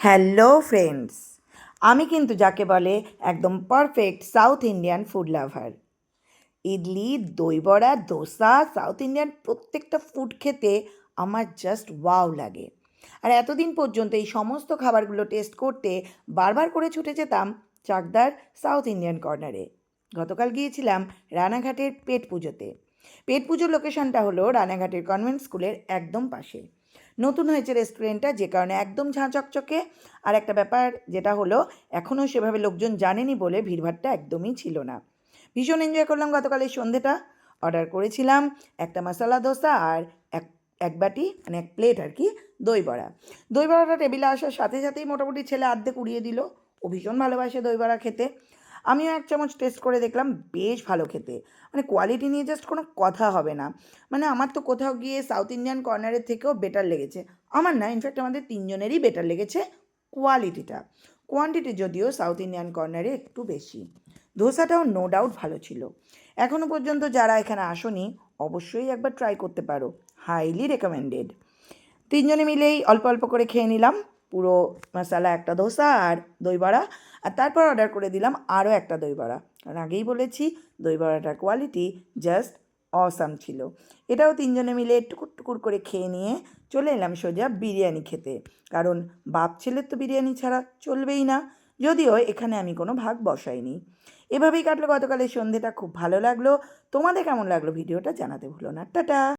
Hello friends, আমি কিন্তু যাকে বলে একদম perfect south Indian food lover. Idli, দই বড়া, দোসা, সাউথ ইন্ডিয়ান প্রত্যেকটা ফুড খেতে আমার জাস্ট ওয়াও লাগে। আর এতদিন পর্যন্ত এই সমস্ত খাবারগুলো টেস্ট করতে বারবার করে ছুটে যেতাম চাকদার সাউথ ইন্ডিয়ান কর্নারে। গতকাল গিয়েছিলাম রানাঘাটের পেট পুজোতে। পেট পুজোর লোকেশনটা হলো রানাঘাটের কনভেন্ট স্কুলের একদম পাশে। নতুন হয়েছে রেস্টুরেন্টটা, যে কারণে একদম ঝাঁ চকচকে। আর একটা ব্যাপার যেটা হলো, এখনও সেভাবে লোকজন জানেনি বলে ভিড়ভাড়টা একদমই ছিল না। ভীষণ এনজয় করলাম গতকালের সন্ধেটা। অর্ডার করেছিলাম একটা মশলা দোসা আর এক বাটি মানে এক প্লেট আর কি দই বড়া। দই বড়াটা টেবিলে আসার সাথে সাথেই মোটামুটি ছেলে আর্ধেক উড়িয়ে দিল। ও ভীষণ ভালোবাসে দই বড়া খেতে। আমিও এক চামচ টেস্ট করে দেখলাম, বেশ ভালো খেতে। মানে কোয়ালিটি নিয়ে জাস্ট কোনো কথা হবে না। মানে আমার তো কোথাও গিয়ে সাউথ ইন্ডিয়ান কর্নারের থেকেও বেটার লেগেছে। আমার না, ইনফ্যাক্ট আমাদের তিনজনেরই বেটার লেগেছে কোয়ালিটিটা। কোয়ান্টিটি যদিও সাউথ ইন্ডিয়ান কর্নারে একটু বেশি। ধোসাটাও নো ডাউট ভালো ছিল। এখনও পর্যন্ত যারা এখানে আসোনি অবশ্যই একবার ট্রাই করতে পারো, হাইলি রেকমেন্ডেড। তিনজনে মিলেই অল্প অল্প করে খেয়ে নিলাম পুরো মশালা একটা ধোসা আর দই বড়া। আর তারপর অর্ডার করে দিলাম আরও একটা দই বড়া, কারণ আগেই বলেছি দই বড়াটার কোয়ালিটি জাস্ট অসাম ছিল। এটাও তিনজনে মিলে টুকুর টুকুর করে খেয়ে নিয়ে চলে এলাম সোজা বিরিয়ানি খেতে, কারণ বাপ ছেলের তো বিরিয়ানি ছাড়া চলবেই না। যদিও এখানে আমি কোনো ভাগ বসাইনি। এভাবেই কাটলো গতকালের সন্ধেটা, খুব ভালো লাগলো। তোমাদের কেমন লাগলো ভিডিওটা জানাতে ভুলো না। টাটা।